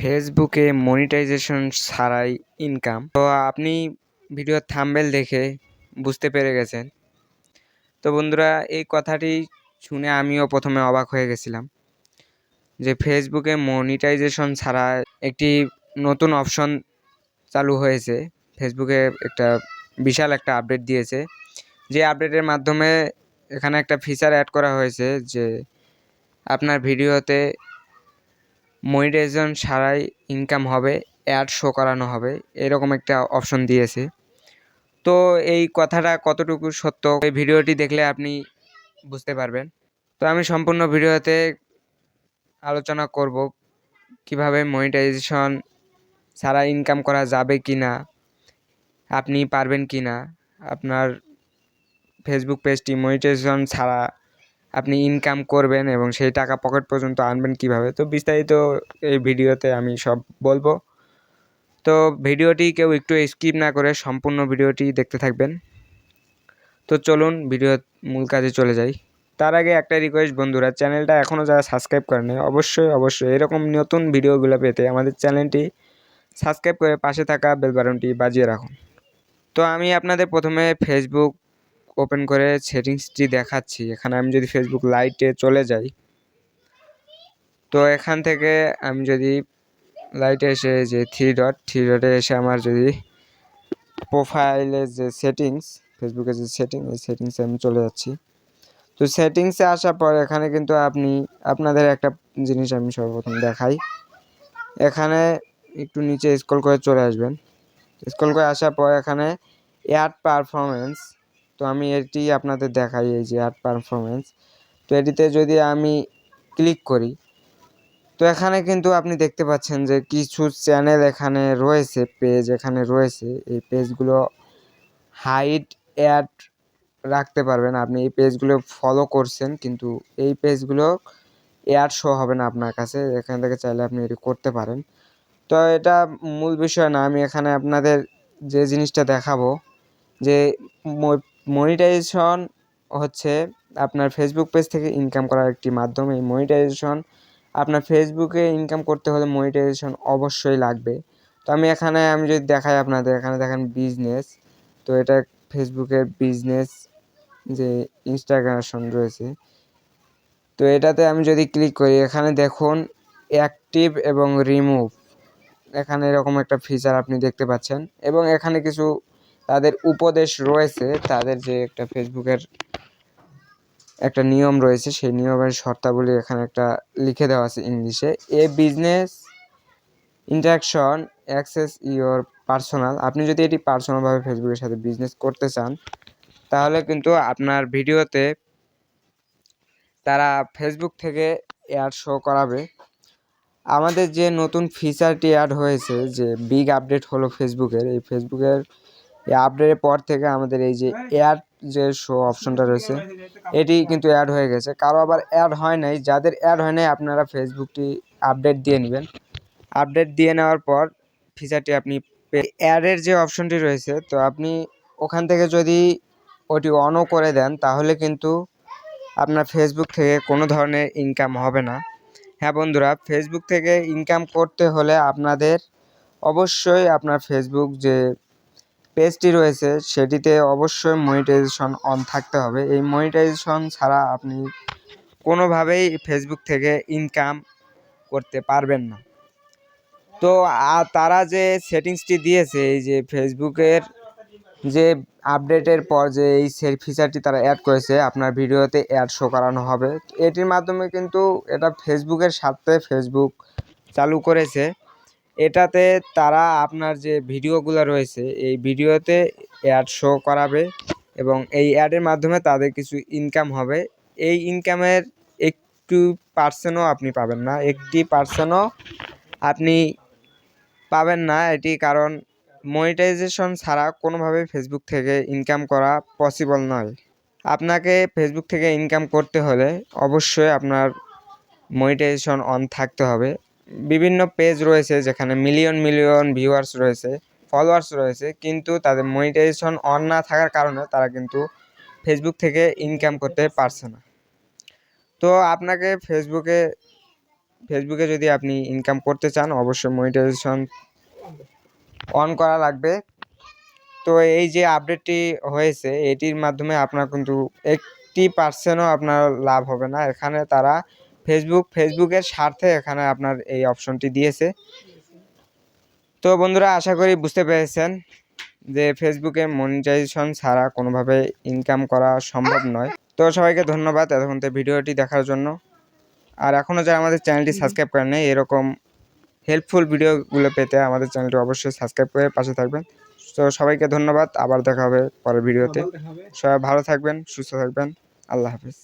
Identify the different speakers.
Speaker 1: ফেসবুকে মনিটাইজেশন ছাড়াই ইনকাম। তো আপনি ভিডিওর থাম্বনেল দেখে বুঝতে পেরে গেছেন। তো বন্ধুরা, এই কথাটি শুনে আমিও প্রথমে অবাক হয়ে গেছিলাম যে ফেসবুকে মনিটাইজেশন ছাড়া একটি নতুন অপশন চালু হয়েছে। ফেসবুকে একটা বিশাল একটা আপডেট দিয়েছে, যে আপডেটের মাধ্যমে এখানে একটা ফিচার অ্যাড করা হয়েছে যে আপনার ভিডিওতে মনিটাইজেশন ছাড়াই ইনকাম হবে, অ্যাড শো করানো হবে, এরকম একটা অপশন দিয়েছে। তো এই কথাটা কতটুকু সত্য, এই ভিডিওটি দেখলে আপনি বুঝতে পারবেন। তো আমি সম্পূর্ণ ভিডিওতে আলোচনা করব কিভাবে মনিটাইজেশন ছাড়া ইনকাম করা যাবে কি না, আপনি পারবেন কি না, আপনার ফেসবুক পেজটি মনিটাইজেশন ছাড়া আপনি ইনকাম করবেন এবং সেই টাকা পকেট পর্যন্ত আনবেন কিভাবে। তো বিস্তারিত এই ভিডিওতে আমি সব বলবো। তো ভিডিওটি কেউ একটু স্কিপ না করে সম্পূর্ণ ভিডিওটি দেখতে থাকবেন। তো চলুন ভিডিও মূল কাজে চলে যাই। তার আগে একটা রিকোয়েস্ট বন্ধুরা, চ্যানেলটা এখনও যারা সাবস্ক্রাইব করেনি অবশ্যই এরকম নতুন ভিডিওগুলো পেতে আমাদের চ্যানেলটি সাবস্ক্রাইব করে পাশে থাকা বেল বাটনটি বাজিয়ে রাখুন। তো আমি আপনাদের প্রথমে ফেসবুক ওপেন করে সেটিংসটি দেখাচ্ছি। এখানে আমি যদি ফেসবুক লাইটে চলে যাই, তো এখান থেকে আমি যদি লাইটে এসে যে থ্রি ডটে এসে আমার যদি প্রোফাইলের যে সেটিংস, ফেসবুকের যে এই সেটিংসে আমি চলে যাচ্ছি। তো সেটিংসে আসার পর এখানে কিন্তু আপনাদের একটা জিনিস আমি সর্বপ্রথম দেখাই। এখানে একটু নিচে স্ক্রল করে চলে আসবেন। স্ক্রল করে আসার পর এখানে অ্যাড পারফরমেন্স, তো আমি এটি আপনাদের দেখাই, এই যে অ্যাড পারফরমেন্স। তো এটিতে যদি আমি ক্লিক করি, তো এখানে কিন্তু আপনি দেখতে পাচ্ছেন যে কিছু চ্যানেল এখানে রয়েছে, পেজ এখানে রয়েছে। এই পেজগুলো হাইড অ্যাড রাখতে পারবেন। আপনি এই পেজগুলো ফলো করছেন, কিন্তু এই পেজগুলো অ্যাড শো হবে না আপনার কাছে। এখান থেকে চাইলে আপনি এটি করতে পারেন। তো এটা মূল বিষয় না, আমি এখানে আপনাদের যে জিনিসটা দেখাবো যে মনিটাইজেশন হচ্ছে আপনার ফেসবুক পেজ থেকে ইনকাম করার একটি মাধ্যম। এই মনিটাইজেশন আপনার ফেসবুকে ইনকাম করতে হলে মনিটাইজেশন অবশ্যই লাগবে। তো আমি যদি দেখাই আপনাদের, এখানে দেখেন বিজনেস। তো এটা ফেসবুকের বিজনেস যে ইনস্টাগ্রেশন রয়েছে, তো এটাতে আমি যদি ক্লিক করি, এখানে দেখুন অ্যাক্টিভ এবং রিমুভ, এখানে এরকম একটা ফিচার আপনি দেখতে পাচ্ছেন। এবং এখানে কিছু তাদের উপদেশ রয়েছে, তাদের যে একটা ফেসবুকের একটা নিয়ম রয়েছে, সেই নিয়মের শর্তাবলী এখানে একটা লিখে দেওয়া আছে ইংলিশে। এ business interaction access your personal, আপনি যদি এটি পার্সোনালভাবে ফেসবুকের সাথে বিজনেস করতে চান, তাহলে কিন্তু আপনার ভিডিওতে তারা ফেসবুক থেকে অ্যাড শো করাবে। আমাদের যে নতুন ফিচারটি অ্যাড হয়েছে, যে বিগ আপডেট হলো ফেসবুকের, এই আপডেটের পর থেকে আমাদের এই যে অ্যাড যে শো অপশনটা রয়েছে, এটি কিন্তু অ্যাড হয়ে গেছে। কারো আবার অ্যাড হয় নাই, যাদের অ্যাড হয় নাই আপনারা ফেসবুকটি আপডেট দিয়ে নেবেন। আপডেট দিয়ে নেওয়ার পর ফিচারটি আপনি অ্যাডের যে অপশনটি রয়েছে, তো আপনি ওখান থেকে যদি ওটি অনও করে দেন, তাহলে কিন্তু আপনার ফেসবুক থেকে কোনো ধরনের ইনকাম হবে না। হ্যাঁ বন্ধুরা, ফেসবুক থেকে ইনকাম করতে হলে আপনাদের অবশ্যই আপনার ফেসবুক যে পেজটি রয়েছে সেটিতে অবশ্যই মনিটাইজেশন অন থাকতে হবে। এই মনিটাইজেশন ছাড়া আপনি কোনোভাবেই ফেসবুক থেকে ইনকাম করতে পারবেন না। তো তারা যে সেটিংসটি দিয়েছে, এই যে ফেসবুকের যে আপডেটের পর যে এই ফিচারটি তারা অ্যাড করেছে, আপনার ভিডিওতে অ্যাড শো করানো হবে। এটির মাধ্যমে কিন্তু এটা ফেসবুকের সাথে ফেসবুক চালু করেছে। এটাতে তারা আপনার যে ভিডিওগুলো রয়েছে এই ভিডিওতে অ্যাড শো করাবে এবং এই অ্যাডের মাধ্যমে তাদের কিছু ইনকাম হবে। এই ইনকামের একটু পার্সেন্টও আপনি পাবেন না, 1% আপনি পাবেন না। এটি কারণ মনিটাইজেশন ছাড়া কোনোভাবেই ফেসবুক থেকে ইনকাম করা পসিবল নয়। আপনাকে ফেসবুক থেকে ইনকাম করতে হলে অবশ্যই আপনার মনিটাইজেশন অন থাকতে হবে। বিভিন্ন পেজ রয়েছে যেখানে মিলিয়ন ভিউয়ার্স রয়েছে, ফলোয়ার্স রয়েছে, কিন্তু তাদের মনিটাইজেশন অন না থাকার কারণে তারা কিন্তু ফেসবুক থেকে ইনকাম করতে পারছে না। তো আপনাকে ফেসবুকে ফেসবুকে যদি আপনি ইনকাম করতে চান অবশ্যই মনিটাইজেশন অন করা লাগবে। তো এই যে আপডেটটি হয়েছে এটির মাধ্যমে আপনার কিন্তু 80%ও আপনার লাভ হবে না। এখানে তারা ফেসবুকের স্বার্থে এখানে আপনার এই অপশনটি দিয়েছে। তো বন্ধুরা আশা করি বুঝতে পেরেছেন যে ফেসবুকে মনিটাইজেশন ছাড়া কোনোভাবে ইনকাম করা সম্ভব নয়। তো সবাইকে ধন্যবাদ এতক্ষণ ভিডিওটি দেখার জন্য। আর এখনও যারা আমাদের চ্যানেলটি সাবস্ক্রাইব করেন নাই এরকম হেল্পফুল ভিডিওগুলো পেতে আমাদের চ্যানেলটি অবশ্যই সাবস্ক্রাইব করে পাশে থাকবেন। তো সবাইকে ধন্যবাদ, আবার দেখা হবে পরের ভিডিওতে। সবাই ভালো থাকবেন, সুস্থ থাকবেন, আল্লাহ হাফেজ।